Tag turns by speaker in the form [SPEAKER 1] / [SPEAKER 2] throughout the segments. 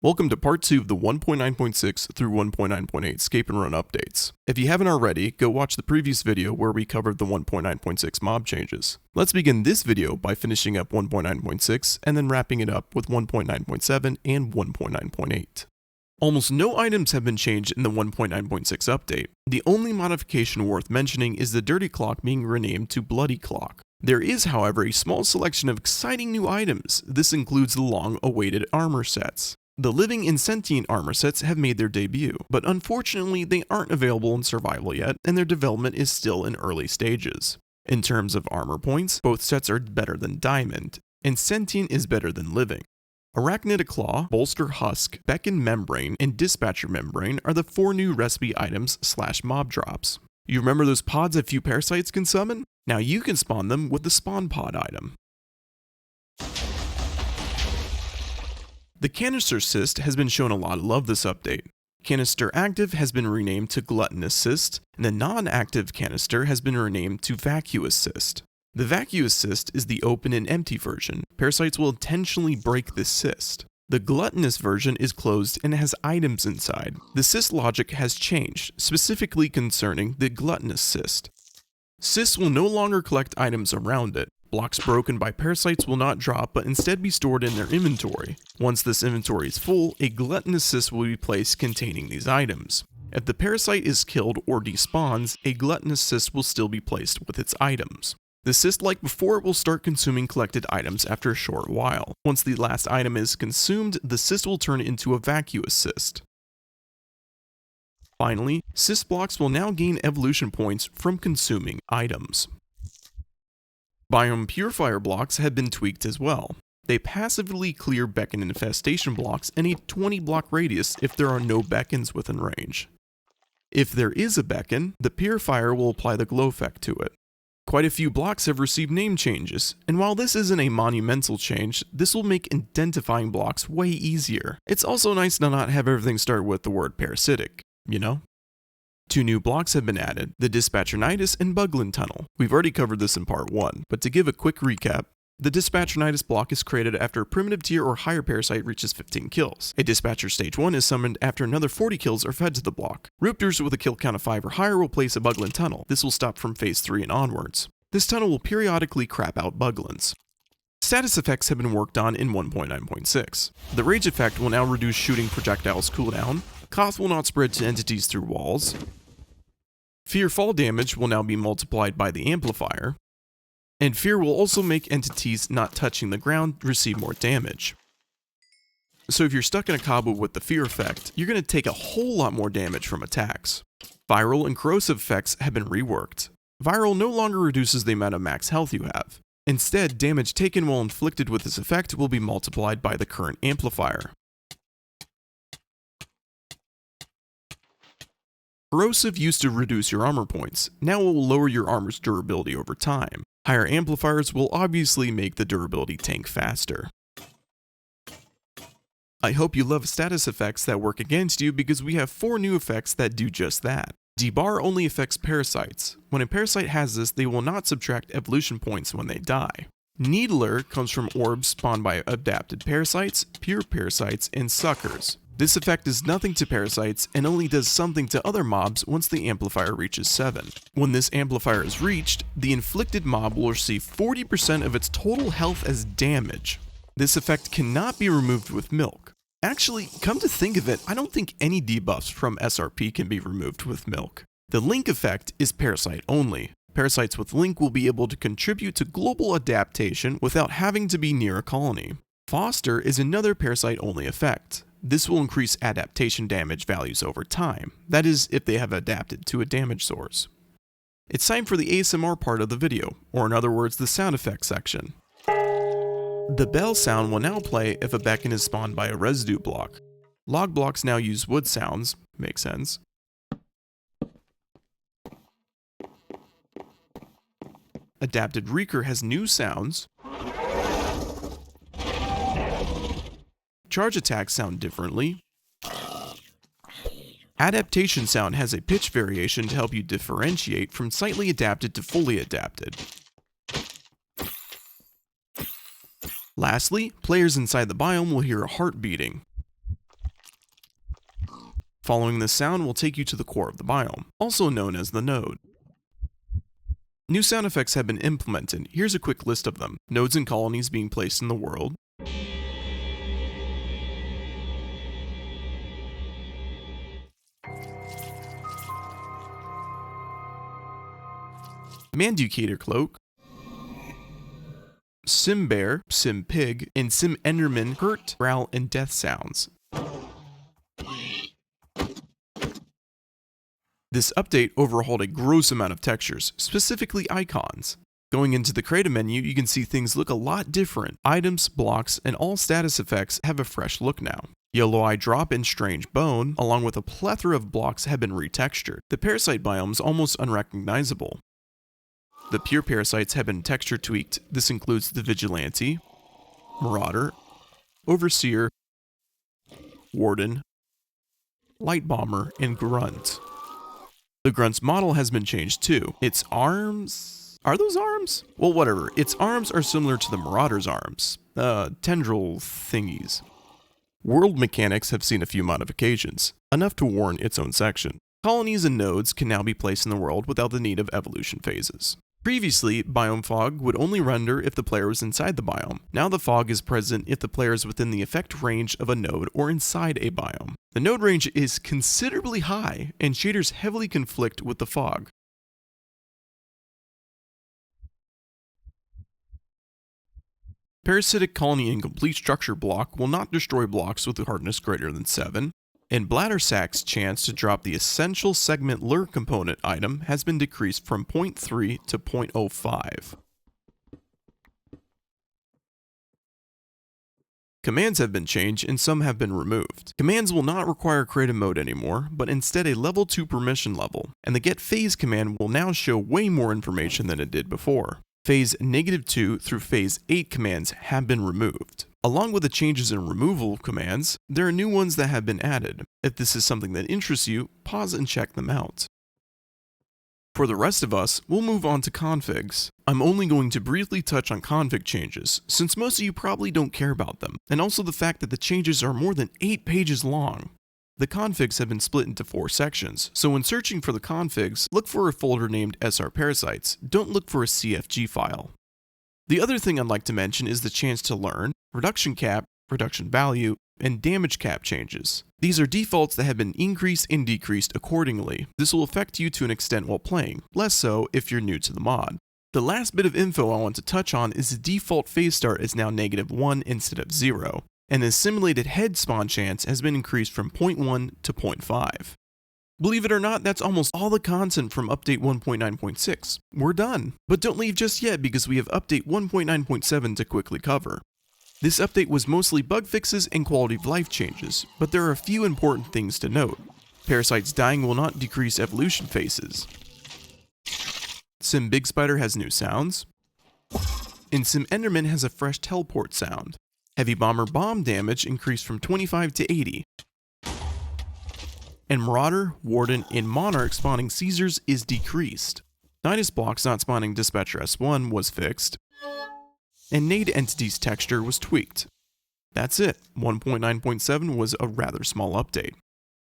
[SPEAKER 1] Welcome to part 2 of the 1.9.6 through 1.9.8 Scape and Run updates. If you haven't already, go watch the previous video where we covered the 1.9.6 mob changes. Let's begin this video by finishing up 1.9.6 and then wrapping it up with 1.9.7 and 1.9.8. Almost no items have been changed in the 1.9.6 update. The only modification worth mentioning is the Dirty Clock being renamed to Bloody Clock. There is, however, a small selection of exciting new items. This includes the long-awaited armor sets. The living and sentient armor sets have made their debut, but unfortunately they aren't available in survival yet, and their development is still in early stages. In terms of armor points, both sets are better than Diamond, and Sentient is better than Living. Arachnid Claw, Bolster Husk, Beckon Membrane, and Dispatcher Membrane are the 4 new recipe items / mob drops. You remember those pods a few parasites can summon? Now you can spawn them with the Spawn Pod item. The Canister Cyst has been shown a lot of love this update. Canister Active has been renamed to Gluttonous Cyst, and the non-active canister has been renamed to Vacuous Cyst. The Vacuous Cyst is the open and empty version. Parasites will intentionally break this cyst. The gluttonous version is closed and has items inside. The cyst logic has changed, specifically concerning the gluttonous cyst. Cysts will no longer collect items around it. Blocks broken by parasites will not drop, but instead be stored in their inventory. Once this inventory is full, a gluttonous cyst will be placed containing these items. If the parasite is killed or despawns, a gluttonous cyst will still be placed with its items. The cyst, like before, will start consuming collected items after a short while. Once the last item is consumed, the cyst will turn into a vacuous cyst. Finally, cyst blocks will now gain evolution points from consuming items. Biome Purifier blocks have been tweaked as well. They passively clear Beckon infestation blocks in a 20 block radius if there are no Beckons within range. If there is a Beckon, the Purifier will apply the glow effect to it. Quite a few blocks have received name changes, and while this isn't a monumental change, this will make identifying blocks way easier. It's also nice to not have everything start with the word parasitic, you know? 2 new blocks have been added, the Dispatchernitis and Buglin Tunnel. We've already covered this in part 1, but to give a quick recap, the Dispatchernitis block is created after a primitive tier or higher parasite reaches 15 kills. A Dispatcher Stage 1 is summoned after another 40 kills are fed to the block. Ruptors with a kill count of 5 or higher will place a Buglin Tunnel. This will stop from phase 3 and onwards. This tunnel will periodically crap out Buglins. Status effects have been worked on in 1.9.6. The Rage effect will now reduce shooting projectiles cooldown. Cough will not spread to entities through walls. Fear fall damage will now be multiplied by the amplifier. And Fear will also make entities not touching the ground receive more damage. So if you're stuck in a combo with the Fear effect, you're going to take a whole lot more damage from attacks. Viral and corrosive effects have been reworked. Viral no longer reduces the amount of max health you have. Instead, damage taken while inflicted with this effect will be multiplied by the current amplifier. Corrosive used to reduce your armor points. Now it will lower your armor's durability over time. Higher amplifiers will obviously make the durability tank faster. I hope you love status effects that work against you because we have 4 new effects that do just that. Debar only affects parasites. When a parasite has this, they will not subtract evolution points when they die. Needler comes from orbs spawned by adapted parasites, pure parasites, and suckers. This effect does nothing to parasites and only does something to other mobs once the amplifier reaches 7. When this amplifier is reached, the inflicted mob will receive 40% of its total health as damage. This effect cannot be removed with milk. Actually, come to think of it, I don't think any debuffs from SRP can be removed with milk. The link effect is parasite only. Parasites with link will be able to contribute to global adaptation without having to be near a colony. Foster is another parasite only effect. This will increase adaptation damage values over time, that is, if they have adapted to a damage source. It's time for the ASMR part of the video, or in other words, the sound effects section. The bell sound will now play if a Beckon is spawned by a residue block. Log blocks now use wood sounds, makes sense. Adapted Reeker has new sounds. Charge attacks sound differently. Adaptation sound has a pitch variation to help you differentiate from slightly adapted to fully adapted. Lastly, players inside the biome will hear a heart beating. Following this sound will take you to the core of the biome, also known as the node. New sound effects have been implemented. Here's a quick list of them. Nodes and colonies being placed in the world. Manducator Cloak, Sim Bear, Sim Pig, and Sim Enderman hurt, growl, and death sounds. This update overhauled a gross amount of textures, specifically icons. Going into the creative menu, you can see things look a lot different. Items, blocks, and all status effects have a fresh look now. Yellow Eye Drop and Strange Bone, along with a plethora of blocks, have been retextured. The parasite biome is almost unrecognizable. The pure parasites have been texture tweaked. This includes the Vigilante, Marauder, Overseer, Warden, Light Bomber, and Grunt. The Grunt's model has been changed too. Its arms... Are those arms? Well, whatever. Its arms are similar to the Marauder's arms. Tendril thingies. World mechanics have seen a few modifications, enough to warrant its own section. Colonies and nodes can now be placed in the world without the need of evolution phases. Previously, biome fog would only render if the player was inside the biome. Now the fog is present if the player is within the effect range of a node or inside a biome. The node range is considerably high, and shaders heavily conflict with the fog. Parasitic Colony Incomplete Structure block will not destroy blocks with a hardness greater than 7. And Bladder Sack's chance to drop the Essential Segment Lure component item has been decreased from 0.3 to 0.05. Commands have been changed and some have been removed. Commands will not require creative mode anymore, but instead a level 2 permission level, and the get phase command will now show way more information than it did before. Phase -2 through phase 8 commands have been removed. Along with the changes in removal commands, there are new ones that have been added. If this is something that interests you, pause and check them out. For the rest of us, we'll move on to configs. I'm only going to briefly touch on config changes, since most of you probably don't care about them, and also the fact that the changes are more than 8 pages long. The configs have been split into 4 sections, so when searching for the configs, look for a folder named SRParasites, don't look for a CFG file. The other thing I'd like to mention is the chance to learn reduction cap, reduction value, and damage cap changes. These are defaults that have been increased and decreased accordingly. This will affect you to an extent while playing, less so if you're new to the mod. The last bit of info I want to touch on is the default phase start is now -1 instead of 0, and the simulated head spawn chance has been increased from 0.1 to 0.5. Believe it or not, that's almost all the content from update 1.9.6. We're done. But don't leave just yet because we have update 1.9.7 to quickly cover. This update was mostly bug fixes and quality of life changes, but there are a few important things to note. Parasites dying will not decrease evolution phases. Sim Big Spider has new sounds. And Sim Enderman has a fresh teleport sound. Heavy Bomber bomb damage increased from 25 to 80. And Marauder, Warden, and Monarch spawning Caesars is decreased. Nidus blocks not spawning Dispatcher S1 was fixed. And Nade Entities texture was tweaked. That's it. 1.9.7 was a rather small update.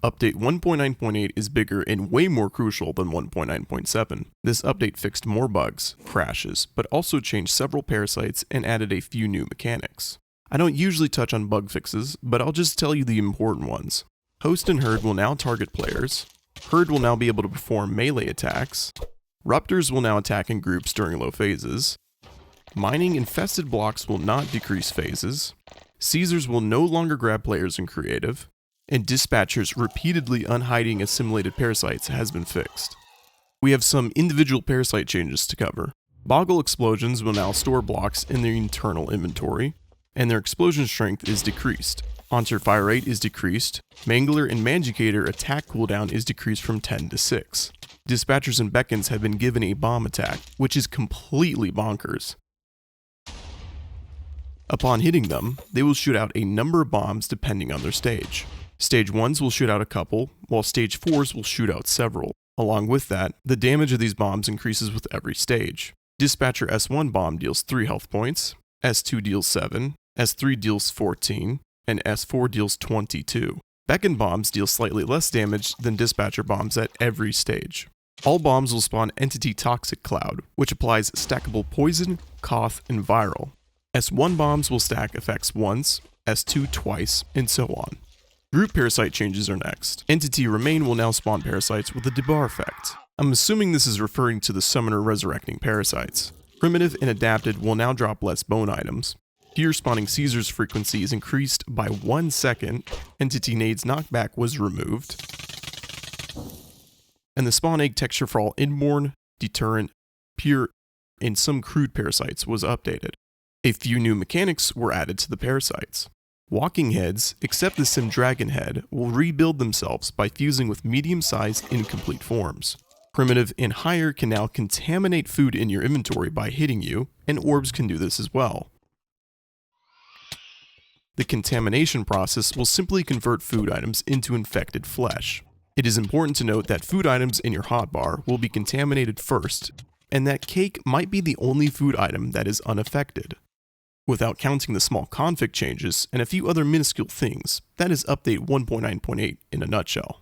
[SPEAKER 1] Update 1.9.8 is bigger and way more crucial than 1.9.7. This update fixed more bugs, crashes, but also changed several parasites and added a few new mechanics. I don't usually touch on bug fixes, but I'll just tell you the important ones. Host and Herd will now target players. Herd will now be able to perform melee attacks. Ruptors will now attack in groups during low phases. Mining infested blocks will not decrease phases. Caesars will no longer grab players in creative. And dispatchers repeatedly unhiding assimilated parasites has been fixed. We have some individual parasite changes to cover. Boggle explosions will now store blocks in their internal inventory, and their explosion strength is decreased. Haunter fire rate is decreased. Mangler and Manducator attack cooldown is decreased from 10 to 6. Dispatchers and Beckons have been given a bomb attack, which is completely bonkers. Upon hitting them, they will shoot out a number of bombs depending on their stage. Stage 1s will shoot out a couple, while Stage 4s will shoot out several. Along with that, the damage of these bombs increases with every stage. Dispatcher S1 bomb deals 3 health points, S2 deals 7, S3 deals 14, and S4 deals 22. Beckon bombs deal slightly less damage than dispatcher bombs at every stage. All bombs will spawn Entity Toxic Cloud, which applies stackable poison, cough, and viral. S1 bombs will stack effects once, S2 twice, and so on. Group parasite changes are next. Entity Remain will now spawn parasites with a debar effect. I'm assuming this is referring to the Summoner Resurrecting Parasites. Primitive and Adapted will now drop less bone items. Here spawning Caesar's frequency is increased by 1 second. Entity Nade's knockback was removed. And the spawn egg texture for all inborn, deterrent, pure, and some crude parasites was updated. A few new mechanics were added to the parasites. Walking heads, except the Sim Dragon head, will rebuild themselves by fusing with medium-sized incomplete forms. Primitive and higher can now contaminate food in your inventory by hitting you, and orbs can do this as well. The contamination process will simply convert food items into infected flesh. It is important to note that food items in your hotbar will be contaminated first, and that cake might be the only food item that is unaffected. Without counting the small config changes and a few other minuscule things, that is update 1.9.8 in a nutshell.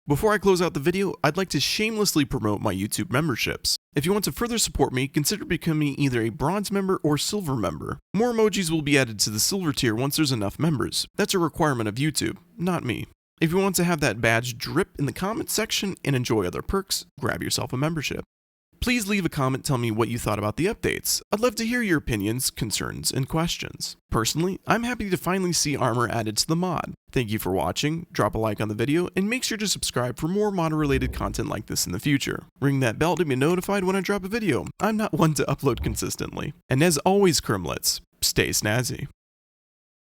[SPEAKER 1] Before I close out the video, I'd like to shamelessly promote my YouTube memberships. If you want to further support me, consider becoming either a bronze member or silver member. More emojis will be added to the silver tier once there's enough members. That's a requirement of YouTube, not me. If you want to have that badge drip in the comments section and enjoy other perks, grab yourself a membership. Please leave a comment telling me what you thought about the updates. I'd love to hear your opinions, concerns, and questions. Personally, I'm happy to finally see armor added to the mod. Thank you for watching, drop a like on the video, and make sure to subscribe for more mod-related content like this in the future. Ring that bell to be notified when I drop a video. I'm not one to upload consistently. And as always, Crimlets, stay snazzy.